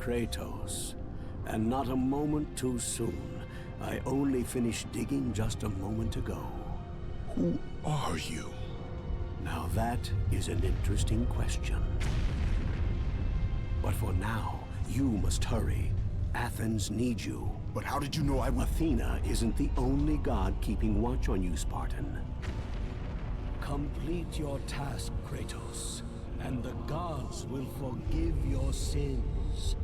Kratos, and not a moment too soon. I only finished digging just a moment ago. Who are you? Now that is an interesting question. But for now, you must hurry. Athens needs you. But how did you know I would... Athena isn't the only god keeping watch on you, Spartan. Complete your task, Kratos, and the gods will forgive your sins.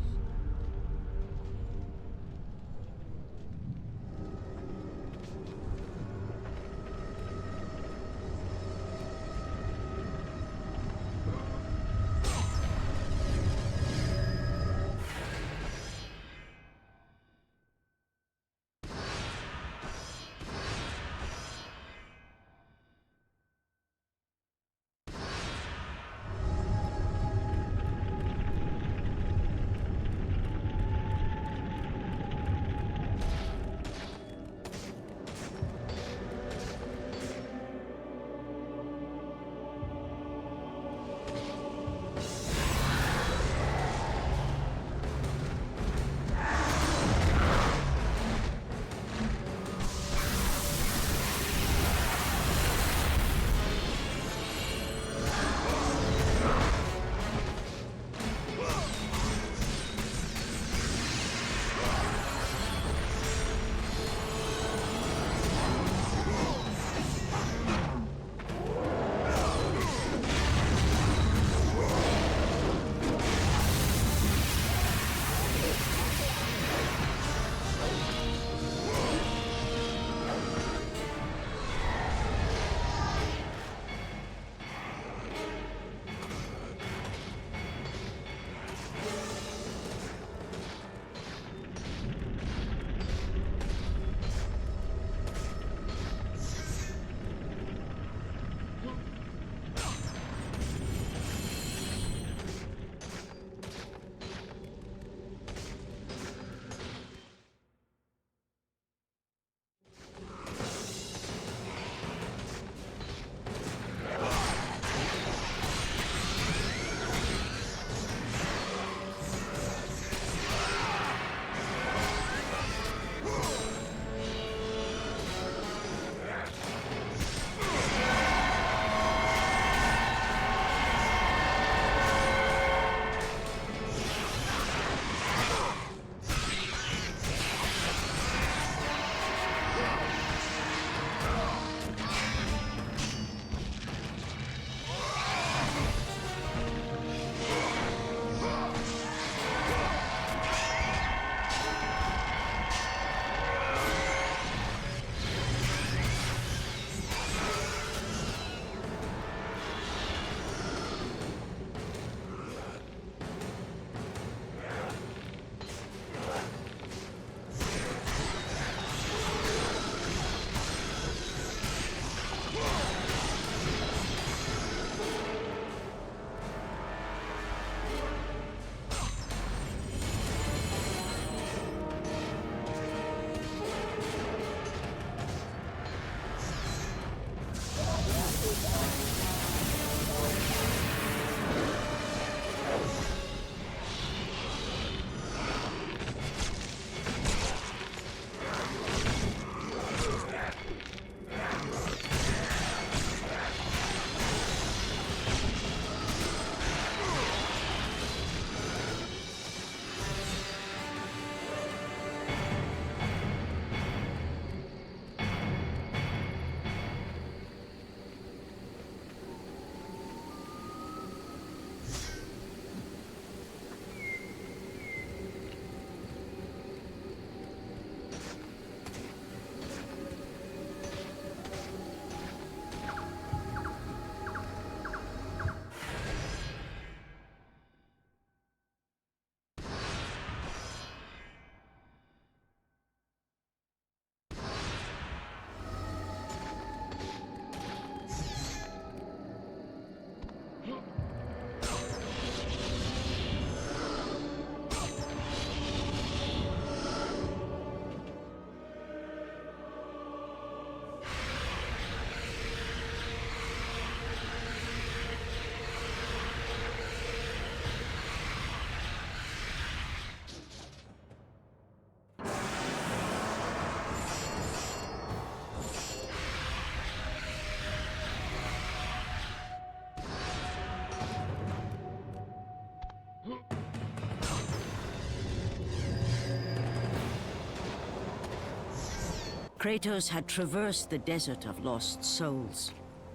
Kratos had traversed the desert of lost souls,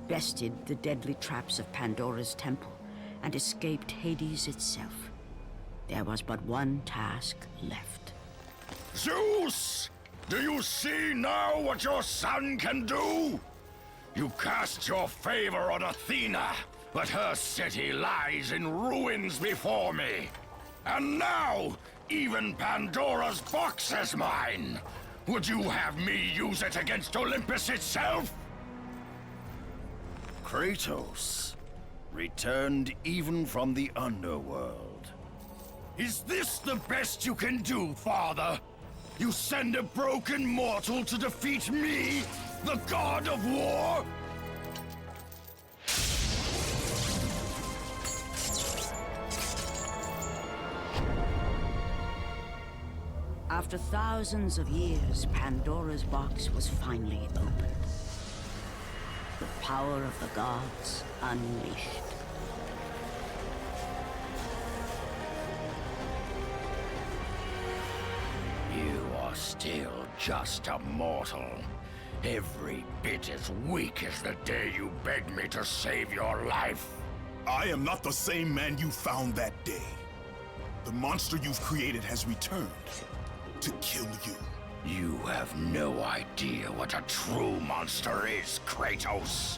bested the deadly traps of Pandora's temple, and escaped Hades itself. There was but one task left. Zeus! Do you see now what your son can do? You cast your favor on Athena, but her city lies in ruins before me. And now, even Pandora's box is mine. Would you have me use it against Olympus itself? Kratos, returned even from the underworld. Is this the best you can do, Father? You send a broken mortal to defeat me, the god of war? After thousands of years, Pandora's box was finally opened. The power of the gods unleashed. You are still just a mortal. Every bit as weak as the day you begged me to save your life. I am not the same man you found that day. The monster you've created has returned to kill you. You have no idea what a true monster is, Kratos.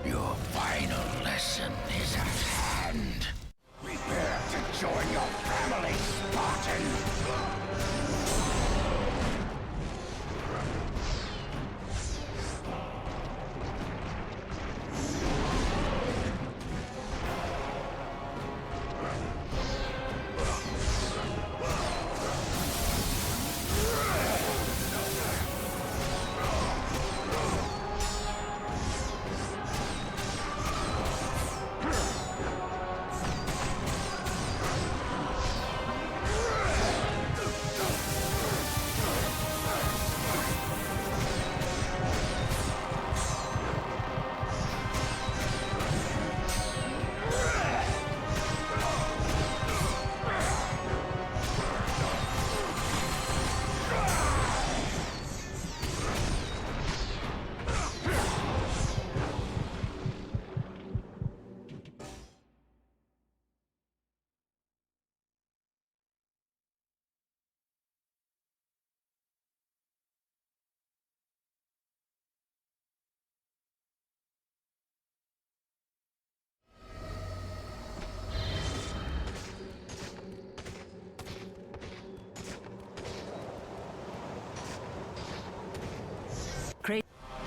Your final lesson is at hand. Prepare to join your family, Spartan!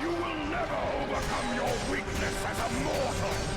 You will never overcome your weakness as a mortal!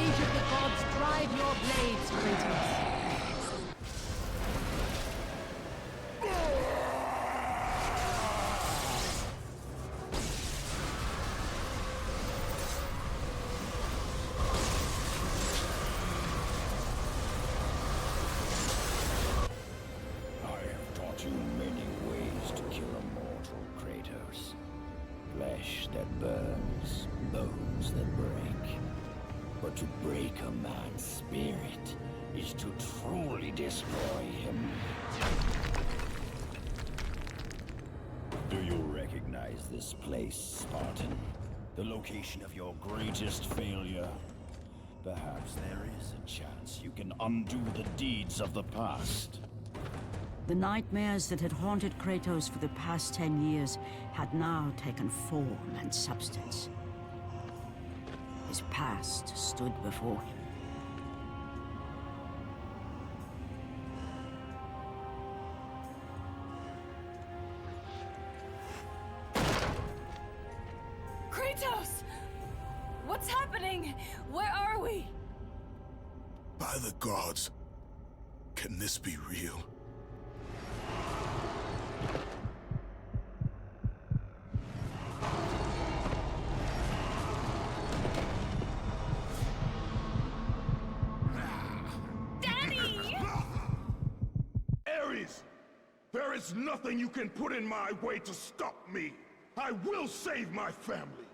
rage of the gods drive your blades, Kratos. I have taught you many ways to kill a mortal, Kratos. Flesh that burns, bones that break. But to break a man's spirit is to truly destroy him. Do you recognize this place, Spartan? The location of your greatest failure? Perhaps there is a chance you can undo the deeds of the past. The nightmares that had haunted Kratos for the past 10 years had now taken form and substance. His past stood before him. Kratos! What's happening? Where are we? By the gods, can this be real? Ares! There is nothing you can put in my way to stop me! I will save my family!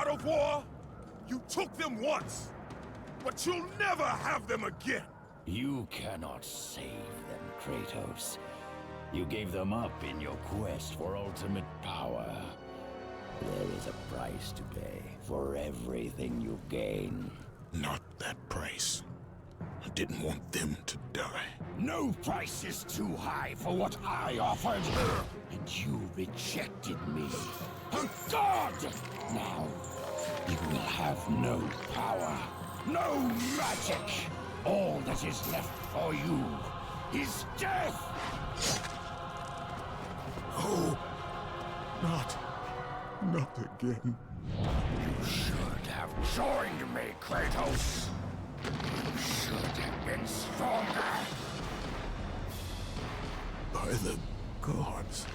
of war? You took them once, but you'll never have them again. You cannot save them, Kratos. You gave them up in your quest for ultimate power. There is a price to pay for everything you gain. Not that price. I didn't want them to die. No price is too high for what I offered. And you rejected me. A god! Now, you will have no power, no magic. All that is left for you is death! Oh, not again. You should have joined me, Kratos. You should have been stronger. By the gods.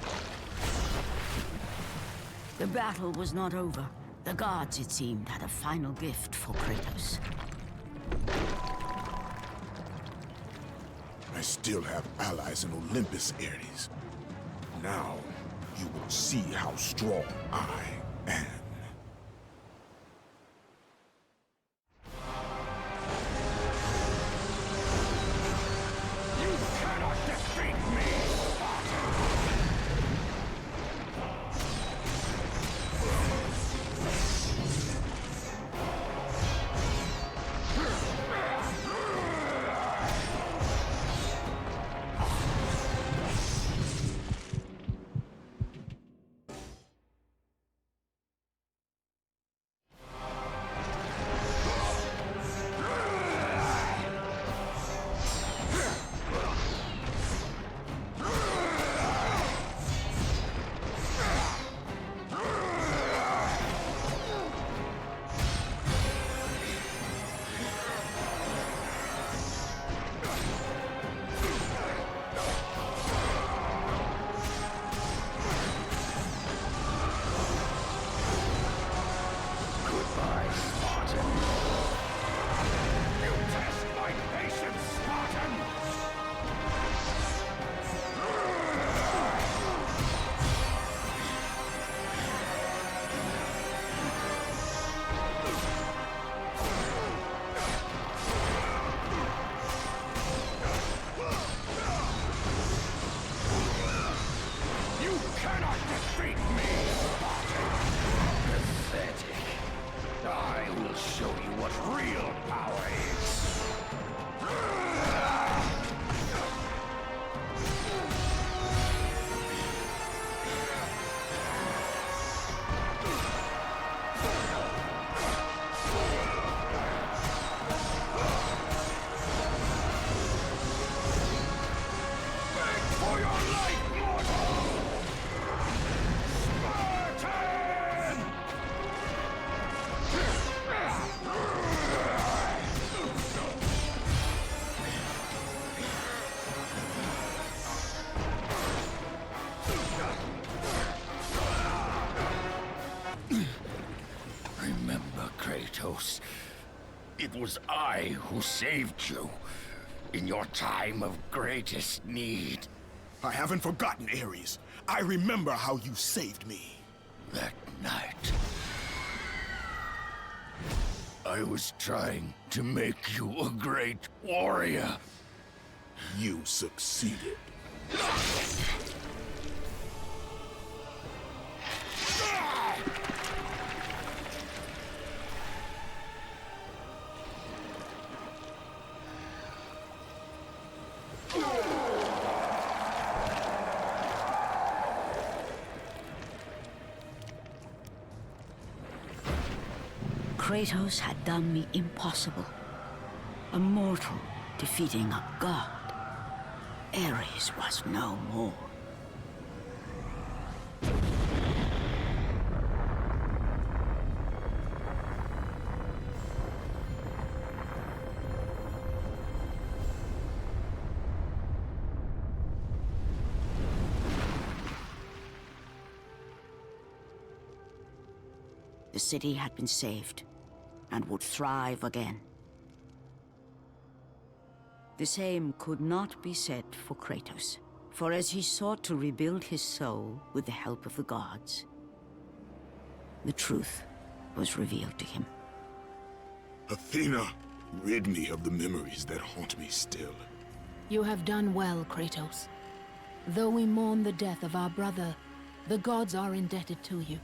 The battle was not over. The gods, it seemed, had a final gift for Kratos. I still have allies in Olympus, Ares. Now, you will see how strong I am. You cannot defeat me, Goodbye, Spartan. You test my patience, Spartan! You cannot defeat me, Spartan! Pathetic. I will show you what real power is. Beg for your life, mortal! Spartan! Remember, Kratos, it was I who saved you in your time of greatest need. I haven't forgotten, Ares. I remember how you saved me. That night, I was trying to make you a great warrior. You succeeded. Kratos had done me impossible. A mortal defeating a god. Ares was no more. The city had been saved, and would thrive again. The same could not be said for Kratos, for as he sought to rebuild his soul with the help of the gods, the truth was revealed to him. Athena, rid me of the memories that haunt me still. You have done well, Kratos. Though we mourn the death of our brother, the gods are indebted to you.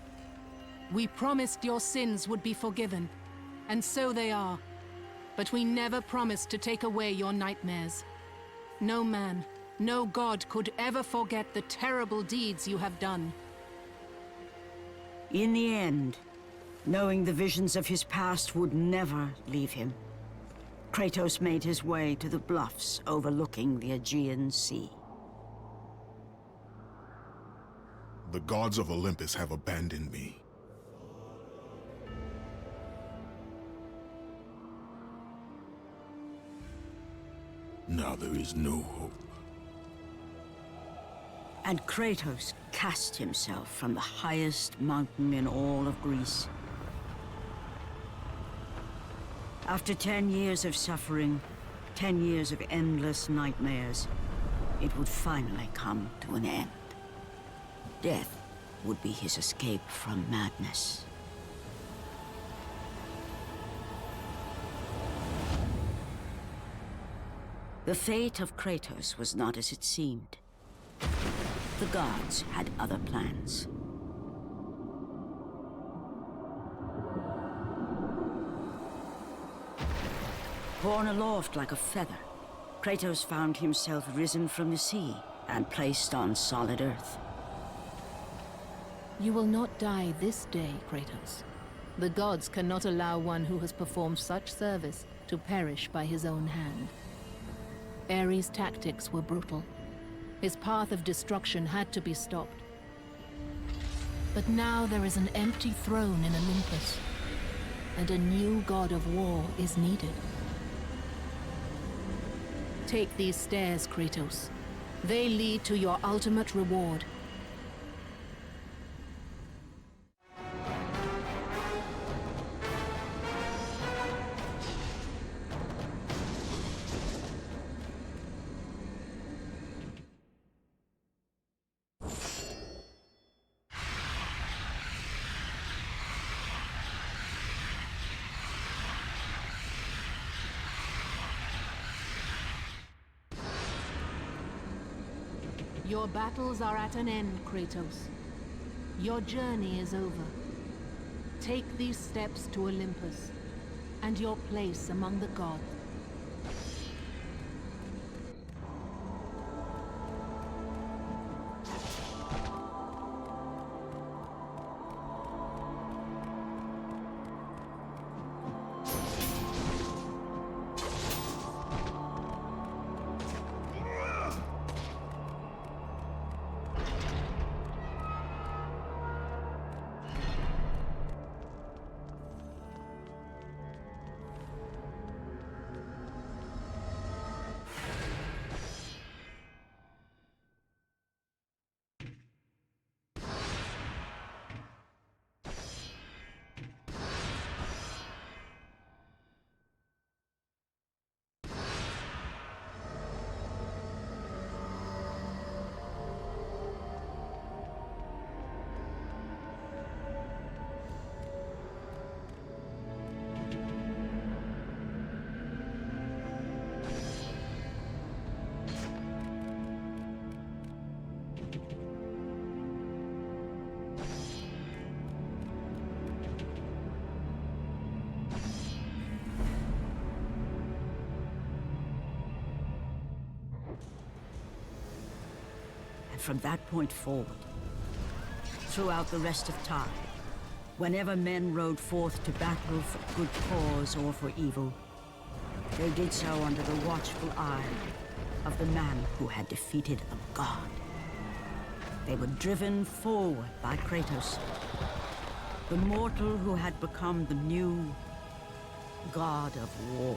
We promised your sins would be forgiven, and so they are. But we never promised to take away your nightmares. No man, no god could ever forget the terrible deeds you have done. In the end, knowing the visions of his past would never leave him, Kratos made his way to the bluffs overlooking the Aegean Sea. The gods of Olympus have abandoned me. Now there is no hope. And Kratos cast himself from the highest mountain in all of Greece. After 10 years of suffering, 10 years of endless nightmares, it would finally come to an end. Death would be his escape from madness. The fate of Kratos was not as it seemed. The gods had other plans. Borne aloft like a feather, Kratos found himself risen from the sea and placed on solid earth. You will not die this day, Kratos. The gods cannot allow one who has performed such service to perish by his own hand. Ares' tactics were brutal. His path of destruction had to be stopped. But now there is an empty throne in Olympus, and a new god of war is needed. Take these stairs, Kratos. They lead to your ultimate reward. Your battles are at an end, Kratos. Your journey is over. Take these steps to Olympus, and your place among the gods. From that point forward, throughout the rest of time, whenever men rode forth to battle for good cause or for evil, they did so under the watchful eye of the man who had defeated a god. They were driven forward by Kratos, the mortal who had become the new god of war.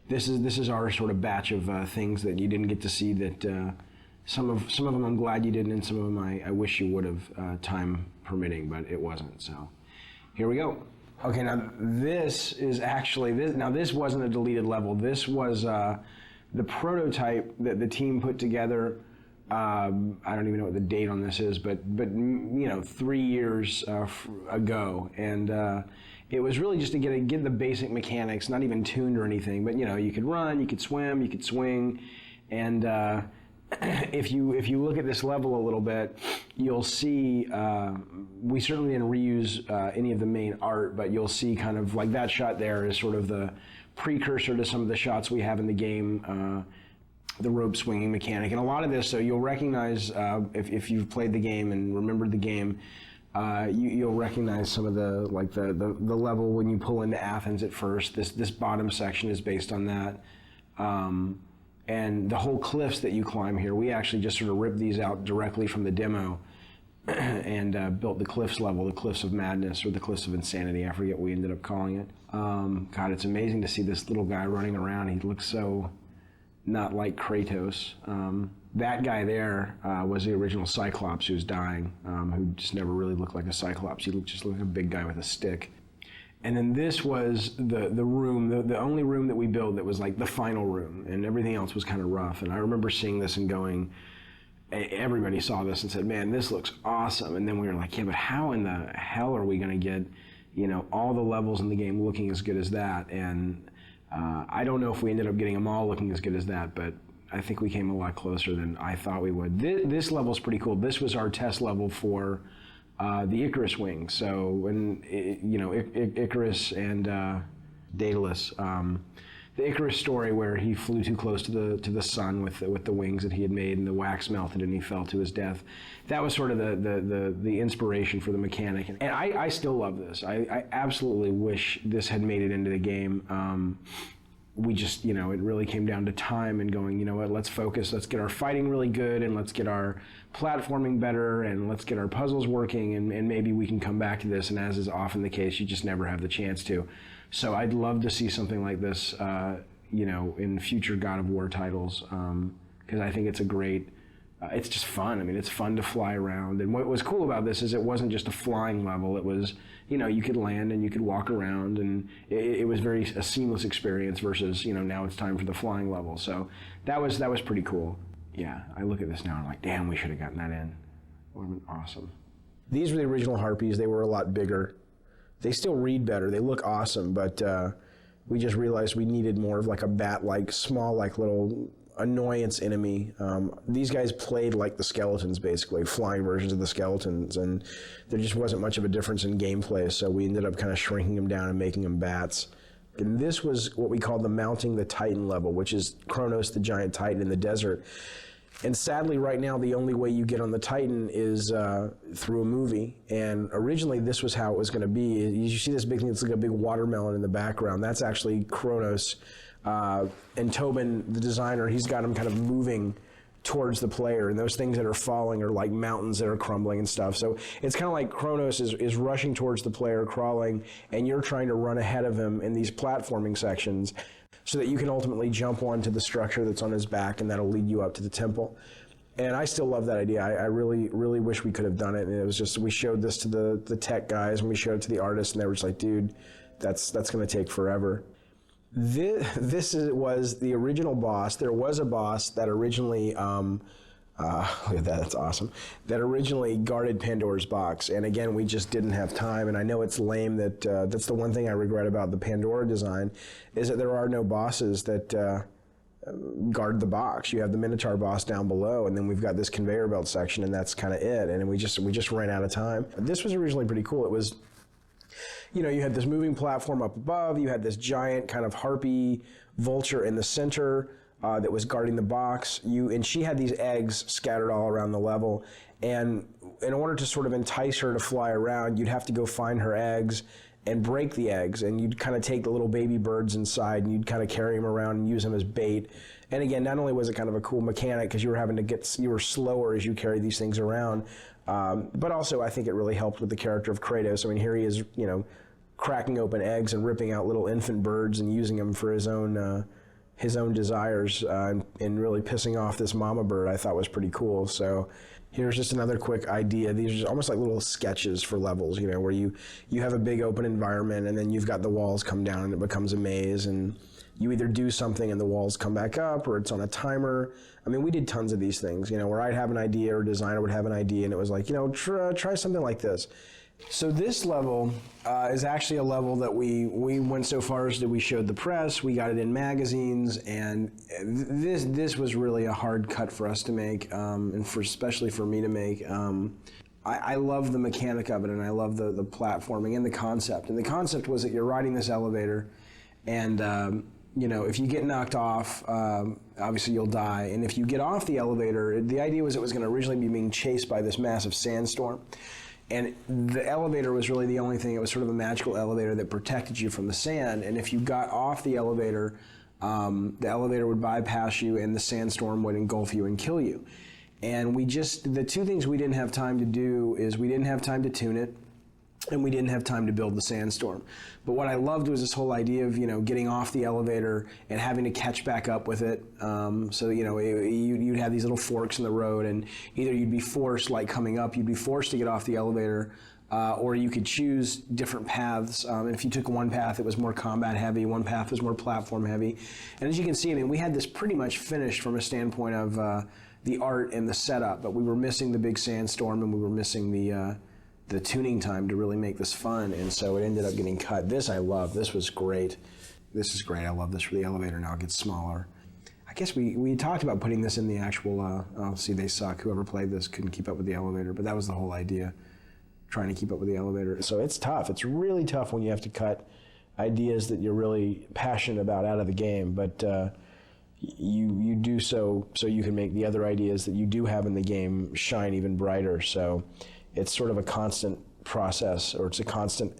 this is our sort of batch of things that you didn't get to see. That some of them I'm glad you didn't, and some of them I wish you would have, time permitting, but it wasn't. So here we go. Okay, now this is actually this wasn't a deleted level. This was the prototype that the team put together. I don't even know what the date on this is, but 3 years ago, and it was really just to get the basic mechanics, not even tuned or anything, but you could run, you could swim, you could swing, and if you look at this level a little bit, you'll see we certainly didn't reuse any of the main art, but you'll see kind of like that shot there is sort of the precursor to some of the shots we have in the game. The rope swinging mechanic, and a lot of this, so you'll recognize if you've played the game and remembered the game, you'll recognize some of the level when you pull into Athens at first. This bottom section is based on that, and the whole cliffs that you climb here, we actually just sort of ripped these out directly from the demo and built the cliffs level, the Cliffs of Madness or the Cliffs of Insanity. I forget what we ended up calling it. God, it's amazing to see this little guy running around. He looks so not like Kratos. That guy there was the original Cyclops who's dying, who just never really looked like a Cyclops. He just looked like a big guy with a stick. And then this was the room, the only room that we built that was like the final room, and everything else was kind of rough. And I remember seeing this and going, everybody saw this and said, man, this looks awesome. And then we were like, yeah, but how in the hell are we gonna get, all the levels in the game looking as good as that? And I don't know if we ended up getting them all looking as good as that, but I think we came a lot closer than I thought we would. This level's pretty cool. This was our test level for the Icarus wing. So when Icarus and Daedalus, the Icarus story where he flew too close to the sun with the wings that he had made, and the wax melted and he fell to his death. That was sort of the inspiration for the mechanic. And I still love this. I absolutely wish this had made it into the game. We just, it really came down to time and going, you know what, let's focus, let's get our fighting really good, and let's get our platforming better, and let's get our puzzles working, and maybe we can come back to this. And as is often the case, you just never have the chance to. So I'd love to see something like this, in future God of War titles, because I think it's a great, it's just fun. I mean, it's fun to fly around. And what was cool about this is it wasn't just a flying level. It was, you could land and you could walk around, and it was a seamless experience versus, now it's time for the flying level. So that was pretty cool. Yeah, I look at this now and I'm like, damn, we should have gotten that in. It would have been awesome. These were the original Harpies. They were a lot bigger. They still read better. They look awesome, but we just realized we needed more of like a bat-like, small, like little annoyance enemy. These guys played like the skeletons, basically, flying versions of the skeletons, and there just wasn't much of a difference in gameplay, so we ended up kind of shrinking them down and making them bats. And this was what we called the Mounting the Titan level, which is Kronos, the giant titan in the desert. And sadly, right now, the only way you get on the Titan is through a movie. And originally, this was how it was going to be. You see this big thing, it's like a big watermelon in the background. That's actually Kronos. And Tobin, the designer, he's got him kind of moving towards the player. And those things that are falling are like mountains that are crumbling and stuff. So it's kind of like Kronos is rushing towards the player, crawling, and you're trying to run ahead of him in these platforming sections, so that you can ultimately jump onto the structure that's on his back, and that'll lead you up to the temple. And I still love that idea. I really, really wish we could have done it. And it was just, we showed this to the tech guys, and we showed it to the artists, and they were just like, dude, that's going to take forever. This was the original boss. There was a boss that originally, look at that, that's awesome, that originally guarded Pandora's box. And again, we just didn't have time. And I know it's lame that that's the one thing I regret about the Pandora design, is that there are no bosses that guard the box. You have the Minotaur boss down below, and then we've got this conveyor belt section, and that's kind of it. And we just ran out of time. This was originally pretty cool. It was, you had this moving platform up above, you had this giant kind of harpy vulture in the center that was guarding the box. And she had these eggs scattered all around the level. And in order to sort of entice her to fly around, you'd have to go find her eggs and break the eggs. And you'd kind of take the little baby birds inside, and you'd kind of carry them around and use them as bait. And again, not only was it kind of a cool mechanic because you were slower as you carried these things around, but also I think it really helped with the character of Kratos. I mean, here he is, cracking open eggs and ripping out little infant birds and using them for his own his own desires and really pissing off this mama bird, I thought was pretty cool. So here's just another quick idea. These are just almost like little sketches for levels, you know, where you have a big open environment and then you've got the walls come down and it becomes a maze, and you either do something and the walls come back up, or it's on a timer. I mean, we did tons of these things, you know, where I'd have an idea or a designer would have an idea and it was like, you know, try something like this. So this level is actually a level that we went so far as that we showed the press, we got it in magazines, and this was really a hard cut for us to make, and especially for me to make. I love the mechanic of it, and I love the platforming and the concept. And the concept was that you're riding this elevator, and you know, if you get knocked off, obviously you'll die. And if you get off the elevator, the idea was it was going to originally be being chased by this massive sandstorm. And the elevator was really the only thing. It was sort of a magical elevator that protected you from the sand. And if you got off the elevator would bypass you and the sandstorm would engulf you and kill you. And the two things we didn't have time to do is we didn't have time to tune it, and we didn't have time to build the sandstorm. But what I loved was this whole idea of, you know, getting off the elevator and having to catch back up with it. So, you know, you'd have these little forks in the road, and either you'd be forced, like coming up, you'd be forced to get off the elevator, or you could choose different paths. And if you took one path, it was more combat heavy, one path was more platform heavy. And as you can see, I mean, we had this pretty much finished from a standpoint of the art and the setup, but we were missing the big sandstorm, and we were missing the tuning time to really make this fun, and so it ended up getting cut. This I love. This was great. This is great. I love this for the elevator. Now it gets smaller. I guess we talked about putting this in the actual, see, they suck. Whoever played this couldn't keep up with the elevator, but that was the whole idea, trying to keep up with the elevator. So it's tough. It's really tough when you have to cut ideas that you're really passionate about out of the game, but you do so you can make the other ideas that you do have in the game shine even brighter. So it's sort of a constant process, or it's a constant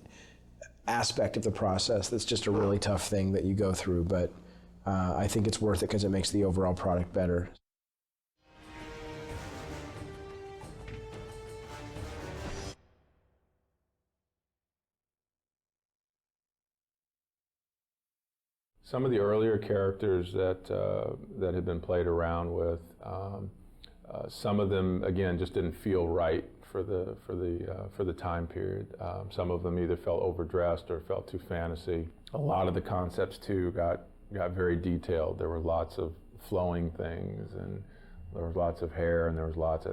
aspect of the process that's just a really tough thing that you go through, but I think it's worth it because it makes the overall product better. Some of the earlier characters that had been played around with, some of them again just didn't feel right for the time period. Some of them either felt overdressed or felt too fantasy. A lot of the concepts too got very detailed. There were lots of flowing things, and there was lots of hair, and there was lots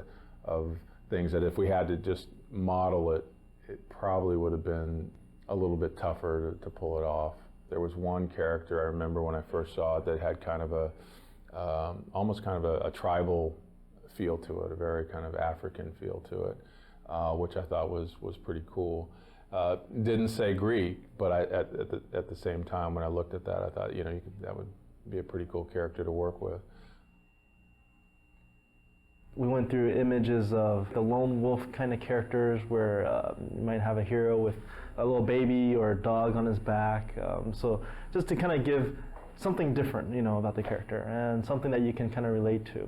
of things that if we had to just model it, it probably would have been a little bit tougher to pull it off. There was one character I remember when I first saw it that had kind of almost kind of a tribal feel to it, a very kind of African feel to it, which I thought was pretty cool. Didn't say Greek, but at the same time when I looked at that, I thought, you know, that would be a pretty cool character to work with. We went through images of the lone wolf kind of characters where you might have a hero with a little baby or a dog on his back. So just to kind of give something different, you know, about the character and something that you can kind of relate to.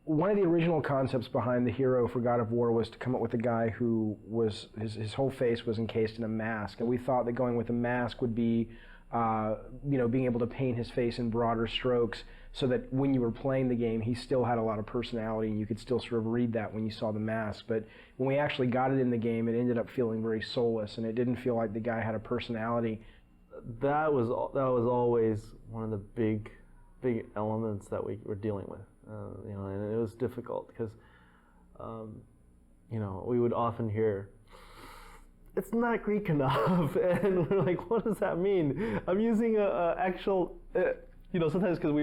One of the original concepts behind the hero for God of War was to come up with a guy who was, his whole face was encased in a mask. And we thought that going with a mask would be, you know, being able to paint his face in broader strokes so that when you were playing the game, he still had a lot of personality and you could still sort of read that when you saw the mask. But when we actually got it in the game, it ended up feeling very soulless, and it didn't feel like the guy had a personality. That was always one of the big elements that we were dealing with. You know, and it was difficult because, you know, we would often hear, "It's not Greek enough," and we're like, "What does that mean?" I'm using a actual, you know, sometimes because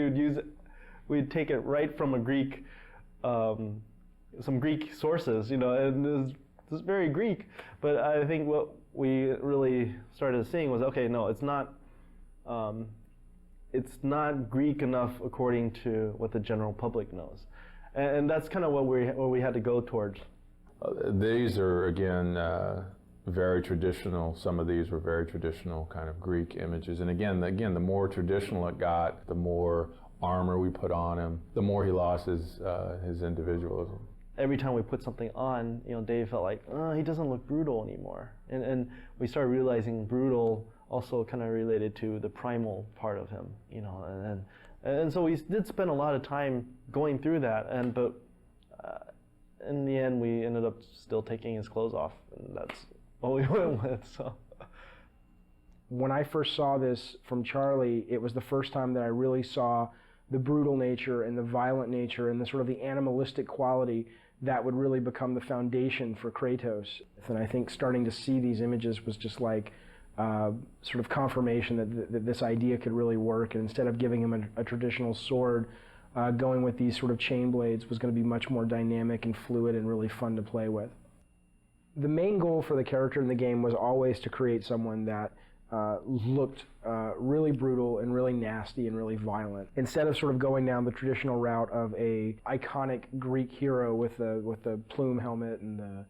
we'd take it right from a Greek, some Greek sources, you know, and it's very Greek. But I think what we really started seeing was, okay, no, it's not. It's not Greek enough according to what the general public knows, and that's kind of what we had to go towards. These are again very traditional. Some of these were very traditional kind of Greek images, and again, the more traditional it got, the more armor we put on him, the more he lost his individualism. Every time we put something on, you know, Dave felt like, oh, he doesn't look brutal anymore, and we started realizing brutal also kind of related to the primal part of him, and so we did spend a lot of time going through that, but in the end we ended up still taking his clothes off, and that's what we went with. So when I first saw this from Charlie, it was the first time that I really saw the brutal nature and the violent nature and the sort of the animalistic quality that would really become the foundation for Kratos. And I think starting to see these images was just like sort of confirmation that this idea could really work, and instead of giving him a traditional sword, going with these sort of chain blades was going to be much more dynamic and fluid and really fun to play with. The main goal for the character in the game was always to create someone that looked really brutal and really nasty and really violent. Instead of sort of going down the traditional route of a iconic Greek hero with the plume helmet and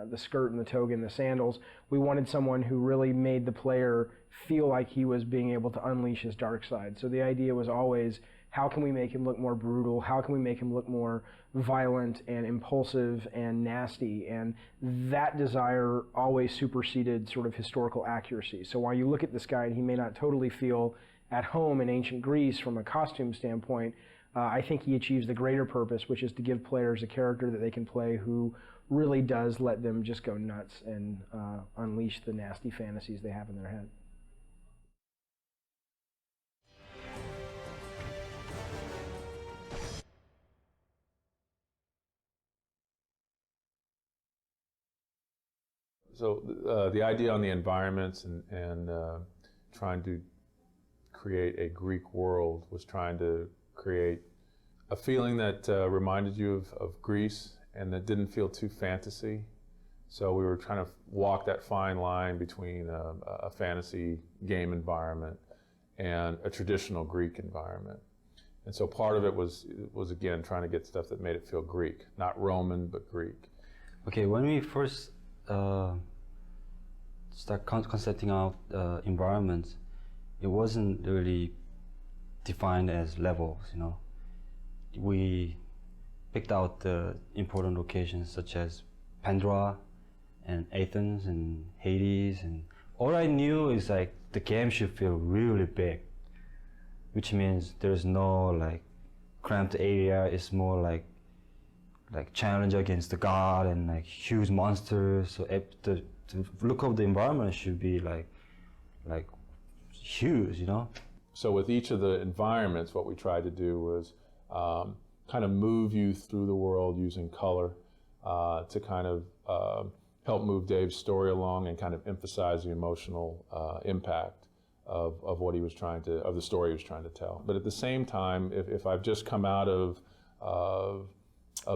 the skirt and the toga and the sandals, we wanted someone who really made the player feel like he was being able to unleash his dark side. So the idea was always, how can we make him look more brutal? How can we make him look more violent and impulsive and nasty? And that desire always superseded sort of historical accuracy. So while you look at this guy and he may not totally feel at home in ancient Greece from a costume standpoint, I think he achieves the greater purpose, which is to give players a character that they can play who really does let them just go nuts and unleash the nasty fantasies they have in their head. So the idea on the environments and trying to create a Greek world was trying to create a feeling that reminded you of Greece and that didn't feel too fantasy. So we were trying to walk that fine line between a fantasy game environment and a traditional Greek environment. And so part of it was again trying to get stuff that made it feel Greek, not Roman, but Greek. Okay, when we first start concepting out environments, it wasn't really defined as levels, We picked out the important locations such as Pandora and Athens and Hades, and all I knew is like the game should feel really big, which means there's no like cramped area. It's more like challenge against the god and like huge monsters. So the look of the environment should be like huge, So with each of the environments, what we tried to do was kind of move you through the world using color to kind of help move Dave's story along and kind of emphasize the emotional impact of what he was trying to, of the story he was trying to tell. But at the same time, if I've just come out of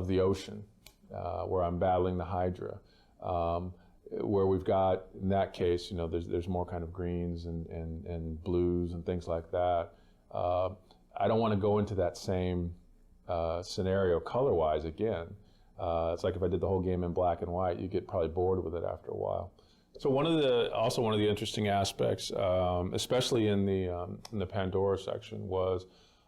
the ocean, where I'm battling the Hydra, where we've got, in that case, there's more kind of greens and blues and things like that. I don't want to go into that same scenario color-wise again. It's like if I did the whole game in black and white, you get probably bored with it after a while. So one of the interesting aspects, especially in the Pandora section, was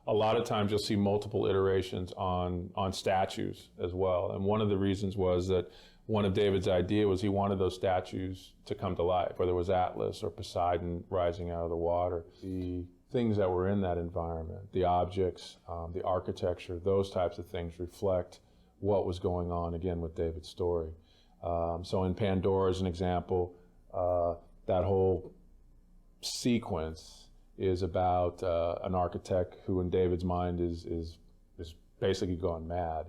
a lot of times you'll see multiple iterations on statues as well. And one of the reasons was that one of David's idea was he wanted those statues to come to life, whether it was Atlas or Poseidon rising out of the water. The things that were in that environment, the objects, the architecture, those types of things reflect what was going on, again, with David's story. So in Pandora, as an example, that whole sequence is about an architect who, in David's mind, is basically gone mad.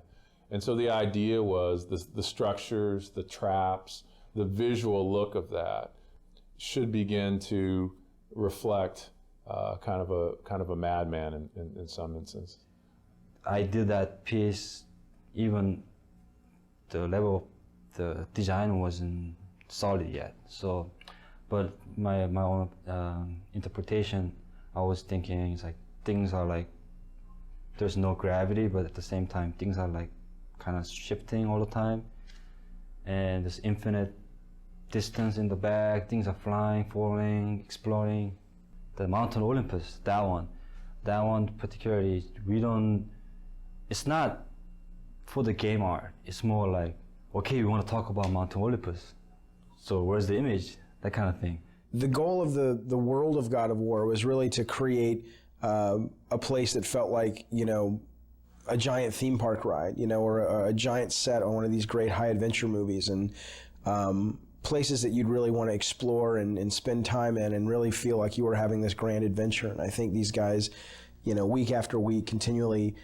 And so the idea was the structures, the traps, the visual look of that should begin to reflect kind of a madman in some instance. I did that piece, even the level of the design wasn't solid yet. So, but my own interpretation, I was thinking it's like things are like there's no gravity, but at the same time things are like kind of shifting all the time, and there's infinite distance in the back. Things are flying, falling, exploding. The Mountain Olympus, that one particularly, it's not for the game art. It's more like, okay, we want to talk about Mountain Olympus, so where's the image? That kind of thing. The goal of the world of God of War was really to create a place that felt like, you know, a giant theme park ride, you know, or a giant set on one of these great high adventure movies, and places that you'd really want to explore and spend time in and really feel like you were having this grand adventure. And I think these guys, you know, week after week, continually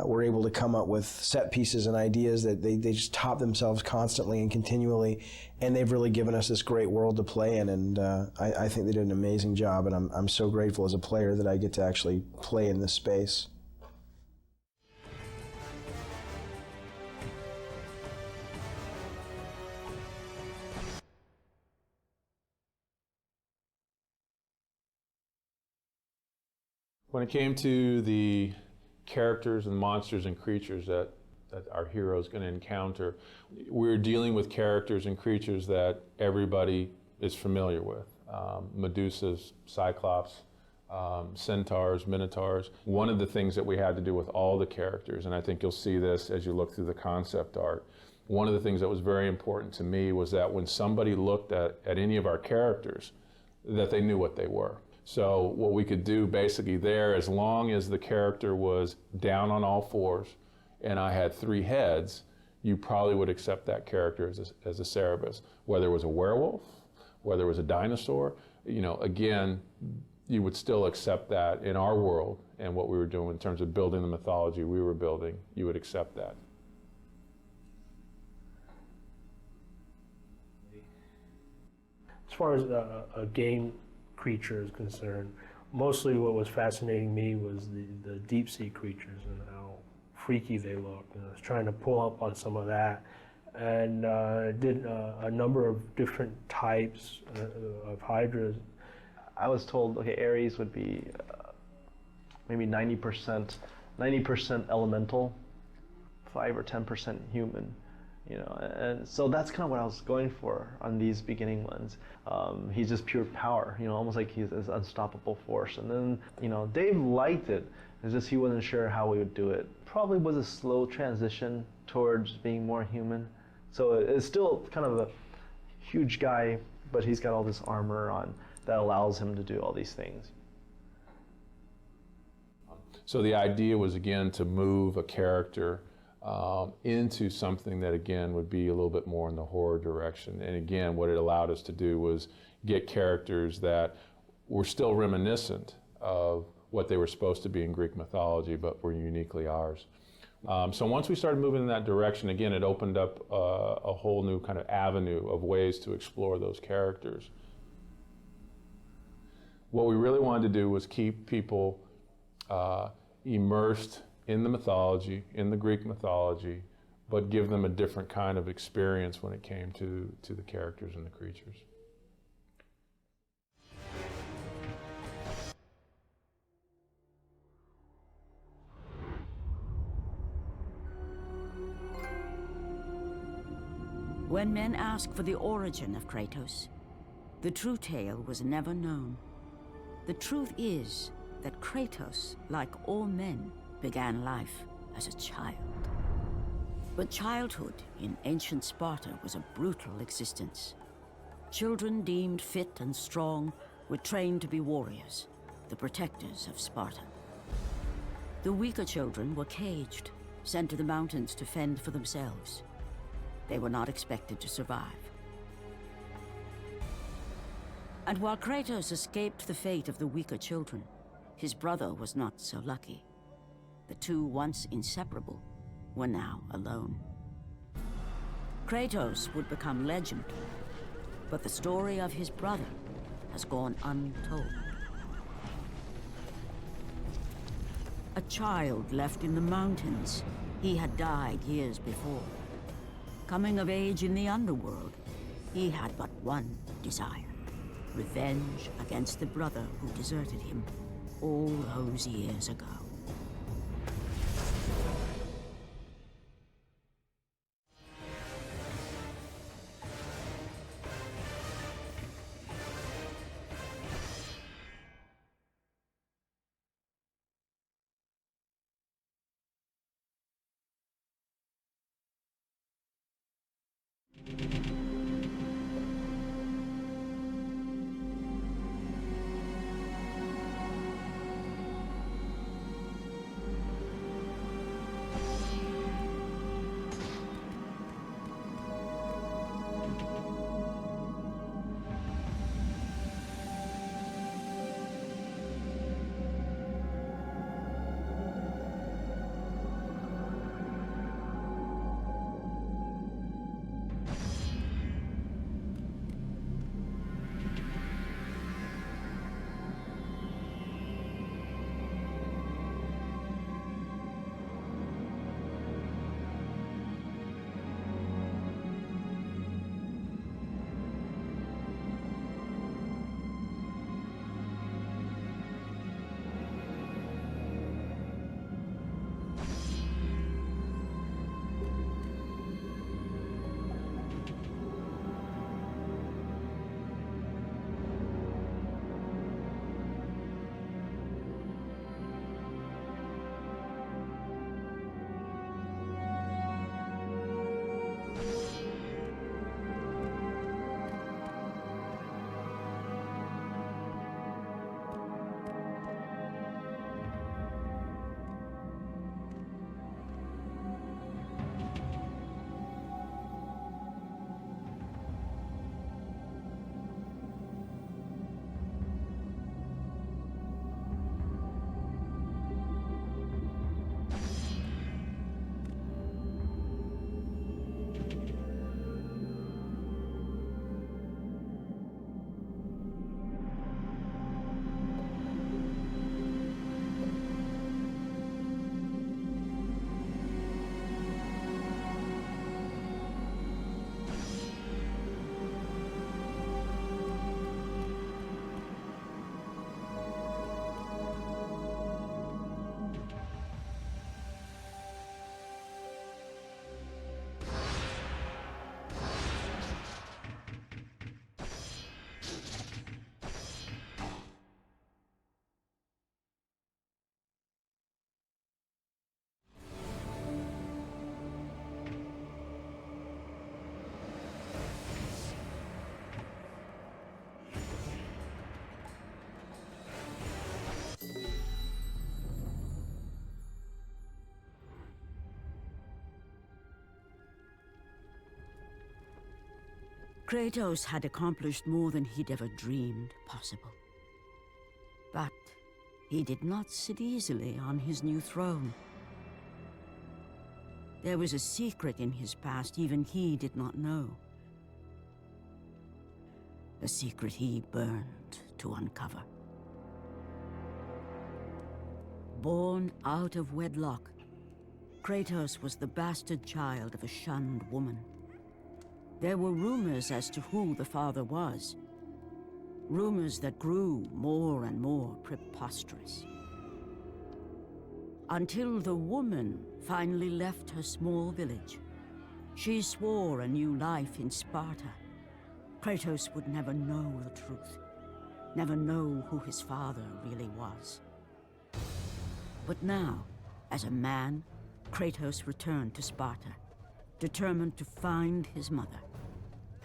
were able to come up with set pieces and ideas that they just top themselves constantly and continually, and they've really given us this great world to play in, and I think they did an amazing job, and I'm so grateful as a player that I get to actually play in this space. When it came to the characters and monsters and creatures that our hero is going to encounter, we're dealing with characters and creatures that everybody is familiar with. Medusas, Cyclops, centaurs, minotaurs. One of the things that we had to do with all the characters, and I think you'll see this as you look through the concept art, one of the things that was very important to me was that when somebody looked at any of our characters, that they knew what they were. So what we could do basically there, as long as the character was down on all fours and I had 3 heads, you probably would accept that character as a Cerebus. Whether it was a werewolf, whether it was a dinosaur, you know, again, you would still accept that in our world and what we were doing in terms of building the mythology we were building, you would accept that. As far as a game creature is concerned, mostly what was fascinating me was the deep sea creatures and how freaky they look. And I was trying to pull up on some of that, and did a number of different types of hydras. I was told, okay, Ares would be maybe 90% elemental, 5 or 10% human. You know, and so that's kind of what I was going for on these beginning ones. He's just pure power, you know, almost like he's this unstoppable force. And then, you know, Dave liked it. It's just he wasn't sure how we would do it. Probably was a slow transition towards being more human. So it's still kind of a huge guy, but he's got all this armor on that allows him to do all these things. So the idea was, again, to move a character into something that, again, would be a little bit more in the horror direction. And again, what it allowed us to do was get characters that were still reminiscent of what they were supposed to be in Greek mythology, but were uniquely ours. So once we started moving in that direction, again, it opened up a whole new kind of avenue of ways to explore those characters. What we really wanted to do was keep people immersed in the mythology, in the Greek mythology, but give them a different kind of experience when it came to the characters and the creatures. When men ask for the origin of Kratos, the true tale was never known. The truth is that Kratos, like all men, began life as a child. But childhood in ancient Sparta was a brutal existence. Children deemed fit and strong were trained to be warriors, the protectors of Sparta. The weaker children were caged, sent to the mountains to fend for themselves. They were not expected to survive. And while Kratos escaped the fate of the weaker children, his brother was not so lucky. The two, once inseparable, were now alone. Kratos would become legend, but the story of his brother has gone untold. A child left in the mountains, he had died years before. Coming of age in the underworld, he had but one desire: revenge against the brother who deserted him all those years ago. Kratos had accomplished more than he'd ever dreamed possible. But he did not sit easily on his new throne. There was a secret in his past even he did not know. A secret he burned to uncover. Born out of wedlock, Kratos was the bastard child of a shunned woman. There were rumors as to who the father was. Rumors that grew more and more preposterous. Until the woman finally left her small village. She swore a new life in Sparta. Kratos would never know the truth. Never know who his father really was. But now, as a man, Kratos returned to Sparta, determined to find his mother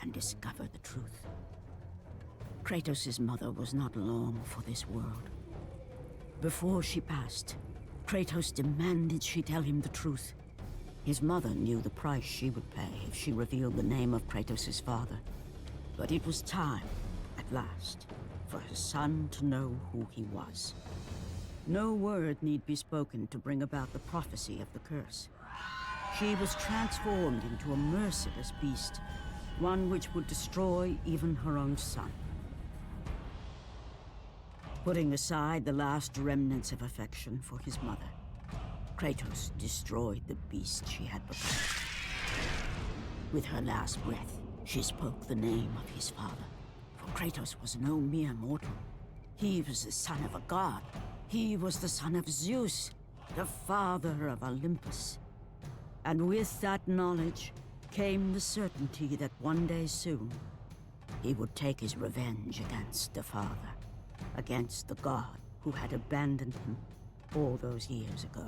and discover the truth. Kratos' mother was not long for this world. Before she passed, Kratos demanded she tell him the truth. His mother knew the price she would pay if she revealed the name of Kratos' father. But it was time, at last, for her son to know who he was. No word need be spoken to bring about the prophecy of the curse. She was transformed into a merciless beast, one which would destroy even her own son. Putting aside the last remnants of affection for his mother, Kratos destroyed the beast she had become. With her last breath, she spoke the name of his father. For Kratos was no mere mortal. He was the son of a god. He was the son of Zeus, the father of Olympus. And with that knowledge came the certainty that one day soon, he would take his revenge against the father, against the god who had abandoned him all those years ago.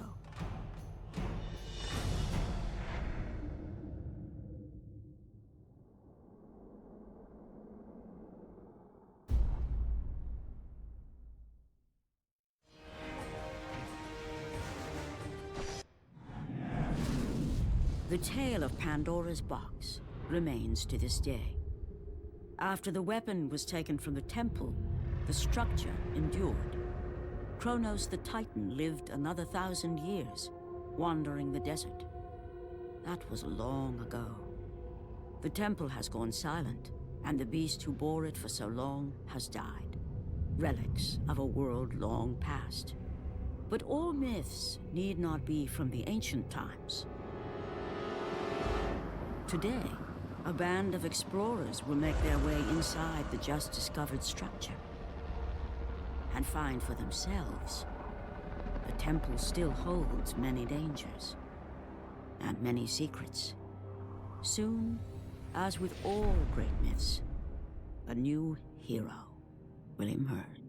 The tale of Pandora's box remains to this day. After the weapon was taken from the temple, the structure endured. Kronos the Titan lived another 1,000 years, wandering the desert. That was long ago. The temple has gone silent, and the beast who bore it for so long has died. Relics of a world long past. But all myths need not be from the ancient times. Today, a band of explorers will make their way inside the just-discovered structure and find for themselves the temple still holds many dangers and many secrets. Soon, as with all great myths, a new hero will emerge.